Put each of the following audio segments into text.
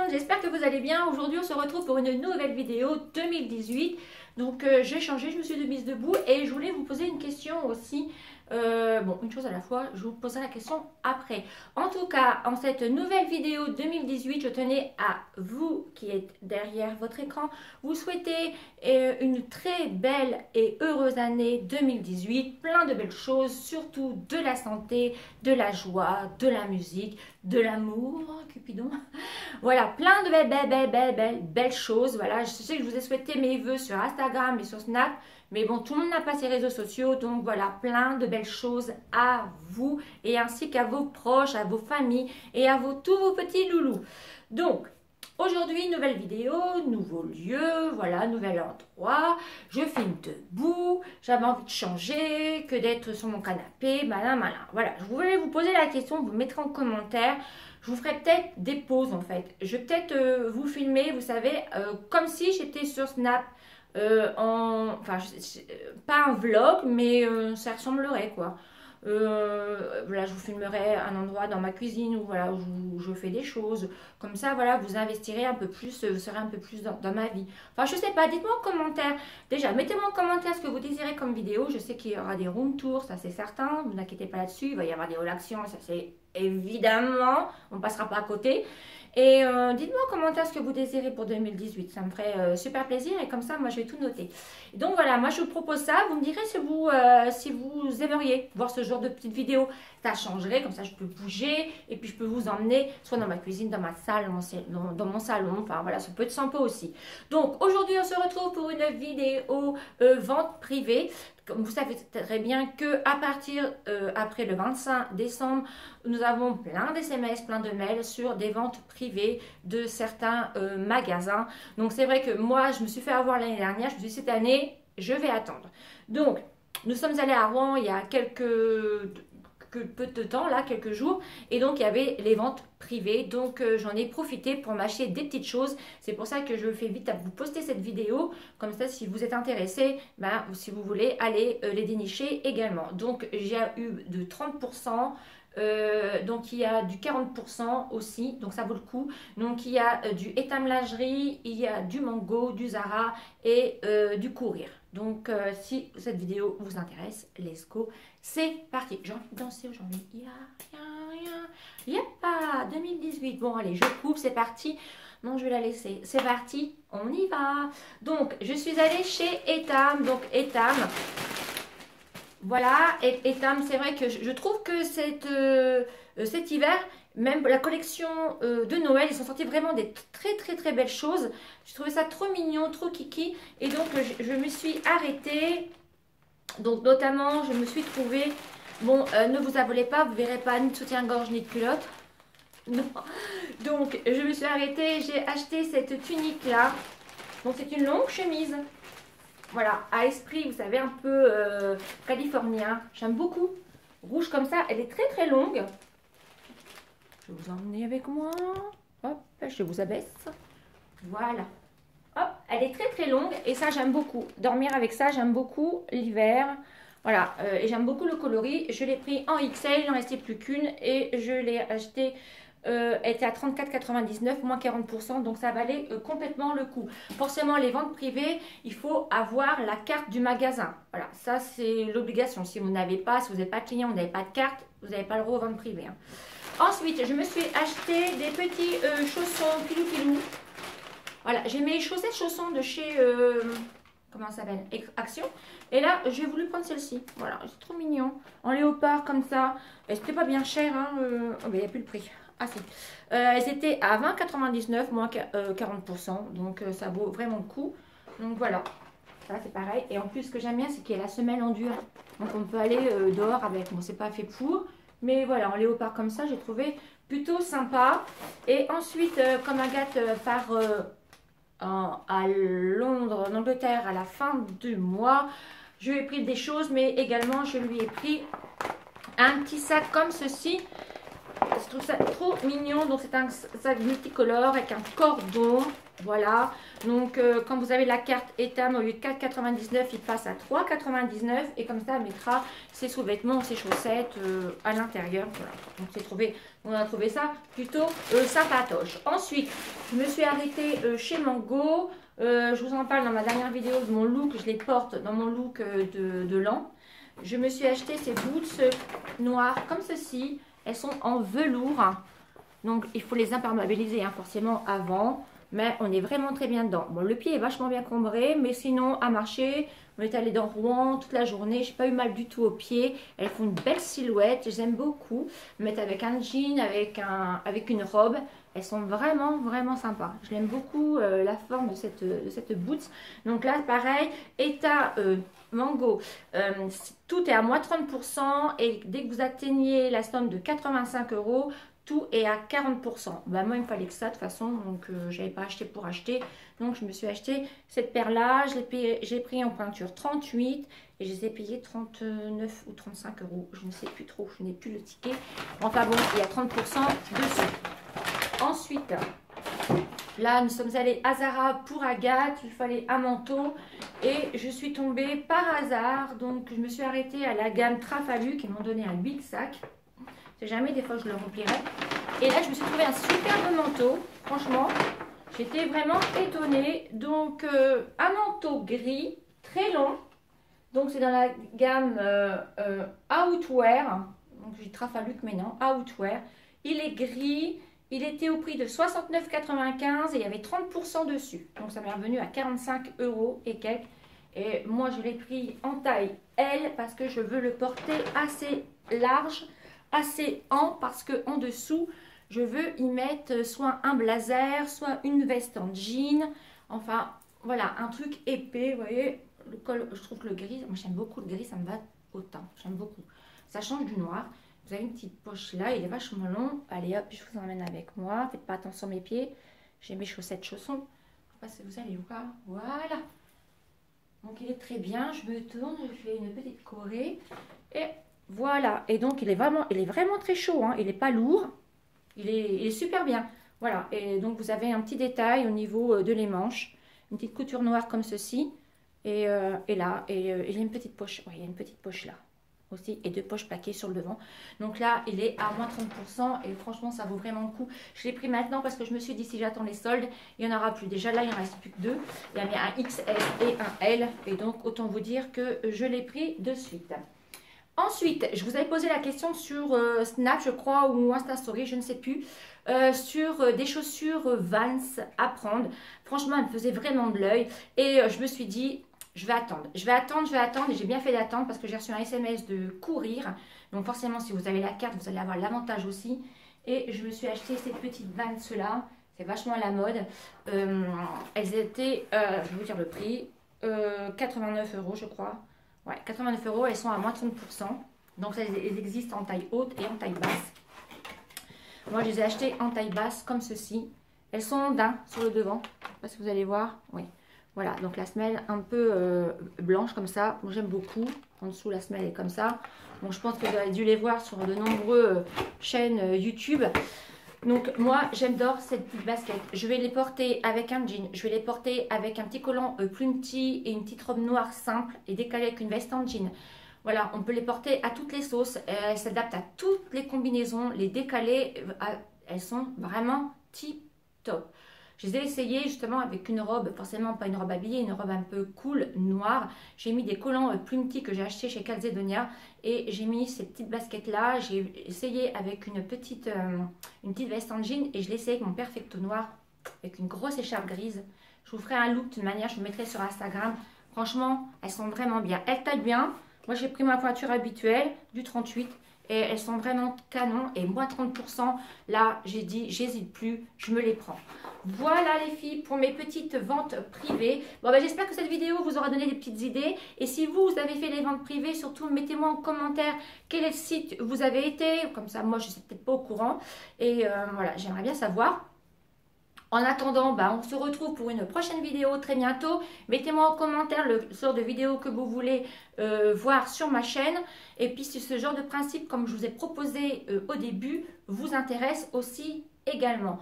monde, j'espère que vous allez bien. Aujourd'hui on se retrouve pour une nouvelle vidéo 2018. Donc j'ai changé, je me suis mise debout et je voulais vous poser une question aussi. Bon, une chose à la fois, je vous poserai la question après. En tout cas, en cette nouvelle vidéo 2018, je tenais à vous qui êtes derrière votre écran, vous souhaiter une très belle et heureuse année 2018. Plein de belles choses, surtout de la santé, de la joie, de la musique, de l'amour, Cupidon. Voilà, plein de belles choses. Voilà, je sais que je vous ai souhaité mes vœux sur Instagram et sur Snap. Mais bon, tout le monde n'a pas ses réseaux sociaux, donc voilà, plein de belles choses à vous et ainsi qu'à vos proches, à vos familles et à tous vos petits loulous. Donc, aujourd'hui, nouvelle vidéo, nouveau lieu, voilà, nouvel endroit. Je filme debout, j'avais envie de changer que d'être sur mon canapé, malin. Voilà, je voulais vous poser la question, vous mettrez en commentaire. Je vous ferai peut-être des pauses en fait. Je vais peut-être vous filmer, vous savez, comme si j'étais sur Snap. Enfin, pas un vlog, mais ça ressemblerait quoi. Voilà, je vous filmerai un endroit dans ma cuisine où, voilà, où je fais des choses. Comme ça, voilà, vous investirez un peu plus, vous serez un peu plus dans ma vie. Enfin, je sais pas, dites-moi en commentaire. Déjà, mettez-moi en commentaire ce que vous désirez comme vidéo. Je sais qu'il y aura des room tours, ça c'est certain. Vous n'inquiétez pas là-dessus. Il va y avoir des relations, ça c'est évidemment. On ne passera pas à côté. Et dites-moi en commentaire ce que vous désirez pour 2018. Ça me ferait super plaisir et comme ça, moi, je vais tout noter. Donc voilà, moi, je vous propose ça. Vous me direz si vous aimeriez voir ce genre de petites vidéos. Ça changerait, comme ça, je peux bouger et puis je peux vous emmener soit dans ma cuisine, dans ma salle, dans mon salon. Enfin voilà, ça peut être sympa aussi. Donc aujourd'hui, on se retrouve pour une vidéo vente privée. Comme vous savez très bien que à partir après le 25 décembre, nous avons plein d'SMS, plein de mails sur des ventes privées de certains magasins. Donc c'est vrai que moi, je me suis fait avoir l'année dernière. Je me suis dit cette année, je vais attendre. Donc nous sommes allés à Rouen il y a peu de temps, là, quelques jours, et donc il y avait les ventes privées, donc j'en ai profité pour m'acheter des petites choses. C'est pour ça que je fais vite à vous poster cette vidéo, comme ça si vous êtes intéressé, ben, si vous voulez aller les dénicher également. Donc j'ai eu de 30%. Donc il y a du 40% aussi, donc ça vaut le coup. Donc il y a du Etam lingerie, il y a du Mango, du Zara et du Courir. Donc si cette vidéo vous intéresse, let's go, c'est parti. J'ai envie de danser aujourd'hui. Y'a 2018. Bon allez, je coupe, c'est parti. Non, je vais la laisser. C'est parti, on y va. Donc je suis allée chez Etam. Donc Etam. Voilà, et Etam, c'est vrai que je trouve que cet hiver, même la collection de Noël, ils sont sortis vraiment des très belles choses. J'ai trouvé ça trop mignon, trop kiki. Et donc, je me suis arrêtée. Donc, notamment, je me suis trouvée... Bon, ne vous abonnez pas, vous ne verrez pas ni de soutien-gorge ni de culotte. Non. Donc, je me suis arrêtée, j'ai acheté cette tunique-là. Donc, c'est une longue chemise. Voilà, à esprit, vous savez, un peu californien. J'aime beaucoup. Rouge comme ça, elle est très longue. Je vais vous emmener avec moi. Hop, je vous abaisse. Voilà. Hop, elle est très longue et ça, j'aime beaucoup. Dormir avec ça, j'aime beaucoup l'hiver. Voilà, et j'aime beaucoup le coloris. Je l'ai pris en XL, il n'en restait plus qu'une et je l'ai acheté... elle était à 34,99 moins 40%, donc ça valait complètement le coup. Forcément, les ventes privées, il faut avoir la carte du magasin. Voilà, ça c'est l'obligation. Si vous n'avez pas, si vous n'êtes pas client, vous n'avez pas de carte, vous n'avez pas le droit aux ventes privées. Hein. Ensuite, je me suis acheté des petits chaussons pilou. Voilà, j'ai mes chaussettes chaussons de chez... comment ça s'appelle, Action. Et là, j'ai voulu prendre celle-ci. Voilà, c'est trop mignon. En léopard comme ça. C'était pas bien cher. Hein, oh, mais il n'y a plus le prix. Ah si. Elles étaient à 20,99 moins 40%. Donc ça vaut vraiment le coup. Donc voilà. Ça c'est pareil. Et en plus ce que j'aime bien c'est qu'il y a la semelle en dur. Donc on peut aller dehors avec. Bon c'est pas fait pour. Mais voilà en léopard comme ça j'ai trouvé plutôt sympa. Et ensuite comme Agathe part à Londres, en Angleterre à la fin du mois. Je lui ai pris des choses mais également je lui ai pris un petit sac comme ceci. Je trouve ça trop mignon. Donc c'est un sac multicolore avec un cordon. Voilà. Donc quand vous avez la carte Etam, au lieu de 4,99, il passe à 3,99. Et comme ça, elle mettra ses sous-vêtements, ses chaussettes à l'intérieur. Voilà. Donc on a trouvé ça plutôt sympatoche. Ensuite, je me suis arrêtée chez Mango. Je vous en parle dans ma dernière vidéo de mon look. Je les porte dans mon look de l'an. Je me suis acheté ces boots noires comme ceci. Elles sont en velours. Donc, il faut les imperméabiliser forcément avant. Mais on est vraiment très bien dedans. Bon, le pied est vachement bien cambré. Mais sinon, à marcher, on est allé dans Rouen toute la journée. Je n'ai pas eu mal du tout au pied. Elles font une belle silhouette. Je les aime beaucoup. Mettre avec un jean, avec une robe. Elles sont vraiment, vraiment sympas. Je l'aime beaucoup, la forme de cette boots. Donc là, pareil, État Mango, tout est à moins 30%. Et dès que vous atteignez la somme de 85 €, tout est à 40%. Bah, moi, il me fallait que ça de toute façon. Donc, je n'avais pas acheté pour acheter. Donc, je me suis acheté cette paire-là. J'ai pris en pointure 38. Et je les ai payés 39 ou 35 €. Je ne sais plus trop. Je n'ai plus le ticket. Enfin bon, il y a 30% dessus. Ensuite, là, nous sommes allés à Zara pour Agathe. Il fallait un manteau. Et je suis tombée par hasard. Donc, je me suis arrêtée à la gamme Trafaluk. Ils m'ont donné un big sac. C'est jamais, des fois, je le remplirai. Et là, je me suis trouvé un superbe manteau. Franchement, j'étais vraiment étonnée. Donc, un manteau gris, très long. Donc, c'est dans la gamme Outwear. Donc, j'ai Trafaluk, mais non, Outwear. Il est gris. Il était au prix de 69,95 et il y avait 30% dessus. Donc, ça m'est revenu à 45 € et quelques. Et moi, je l'ai pris en taille L parce que je veux le porter assez large, assez ample, parce que en dessous, je veux y mettre soit un blazer, soit une veste en jean. Enfin, voilà, un truc épais, vous voyez. Le col, je trouve que le gris, moi j'aime beaucoup le gris, ça me va autant. J'aime beaucoup. Ça change du noir. Vous avez une petite poche là, il est vachement long. Allez hop, je vous emmène avec moi. Faites pas attention à mes pieds. J'ai mes chaussettes chaussons. Je sais pas si vous allez voir. Voilà. Donc il est très bien. Je me tourne, je fais une petite choré. Et voilà. Et donc il est vraiment très chaud. Hein. Il n'est pas lourd. Il est super bien. Voilà. Et donc vous avez un petit détail au niveau de les manches. Une petite couture noire comme ceci. Et là. Et il y a une petite poche. Ouais, il y a une petite poche là aussi, et deux poches plaquées sur le devant. Donc là, il est à moins 30% et franchement, ça vaut vraiment le coup. Je l'ai pris maintenant parce que je me suis dit, si j'attends les soldes, il n'y en aura plus. Déjà là, il ne reste plus que deux. Il y avait un XL et un L. Et donc, autant vous dire que je l'ai pris de suite. Ensuite, je vous avais posé la question sur Snap, je crois, ou Insta Story, je ne sais plus, sur des chaussures Vans à prendre. Franchement, elles me faisaient vraiment de l'œil. Et je me suis dit, je vais attendre. Et j'ai bien fait d'attendre parce que j'ai reçu un SMS de courir. Donc forcément, si vous avez la carte, vous allez avoir l'avantage aussi. Et je me suis acheté ces petites Vans là. C'est vachement à la mode. Elles étaient, je vais vous dire le prix, 89 € je crois. Ouais, 89 €, elles sont à moins 30%. Donc elles existent en taille haute et en taille basse. Moi, je les ai achetées en taille basse comme ceci. Elles sont en daim sur le devant. Je ne sais pas si vous allez voir. Oui. Voilà, donc la semelle un peu blanche comme ça. Moi, j'aime beaucoup. En dessous, la semelle est comme ça. Bon, je pense que vous avez dû les voir sur de nombreuses chaînes YouTube. Donc, moi, j'adore cette petite basket. Je vais les porter avec un jean. Je vais les porter avec un petit collant plus petit et une petite robe noire simple et décalée avec une veste en jean. Voilà, on peut les porter à toutes les sauces. Elles s'adaptent à toutes les combinaisons. Les décalées, elles sont vraiment tip top. Je les ai essayées justement avec une robe, forcément pas une robe habillée, une robe un peu cool, noire. J'ai mis des collants plus petits que j'ai achetés chez Calzedonia et j'ai mis ces petites baskets là. J'ai essayé avec une petite veste en jean et je l'ai essayé avec mon perfecto noir, avec une grosse écharpe grise. Je vous ferai un look de toute manière, je vous mettrai sur Instagram. Franchement, elles sont vraiment bien. Elles taillent bien. Moi, j'ai pris ma pointure habituelle du 38. Et elles sont vraiment canon. Et moins 30%, là, j'ai dit, j'hésite plus, je me les prends. Voilà les filles pour mes petites ventes privées. Bon, ben, j'espère que cette vidéo vous aura donné des petites idées. Et si vous avez fait les ventes privées, surtout mettez-moi en commentaire quel est le site où vous avez été. Comme ça, moi, je ne suis peut-être pas au courant. Et voilà, j'aimerais bien savoir. En attendant, bah, on se retrouve pour une prochaine vidéo très bientôt. Mettez-moi en commentaire le sort de vidéo que vous voulez voir sur ma chaîne. Et puis, c'est ce genre de principe, comme je vous ai proposé au début, vous intéresse aussi également.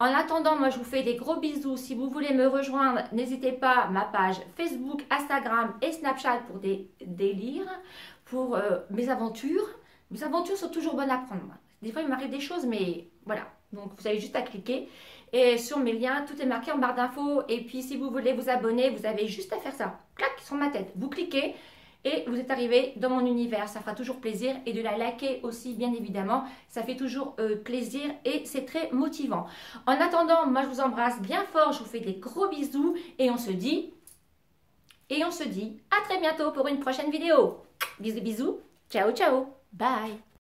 En attendant, moi je vous fais des gros bisous. Si vous voulez me rejoindre, n'hésitez pas, ma page Facebook, Instagram et Snapchat pour des délires, pour mes aventures. Mes aventures sont toujours bonnes à prendre. Des fois il m'arrive des choses, mais voilà. Donc vous avez juste à cliquer. Et sur mes liens, tout est marqué en barre d'infos. Et puis si vous voulez vous abonner, vous avez juste à faire ça. Clac, sur ma tête. Vous cliquez. Et vous êtes arrivé dans mon univers, ça fera toujours plaisir. Et de la liker aussi, bien évidemment, ça fait toujours plaisir et c'est très motivant. En attendant, moi je vous embrasse bien fort, je vous fais des gros bisous et on se dit à très bientôt pour une prochaine vidéo. Bisous, bisous, ciao, ciao, bye.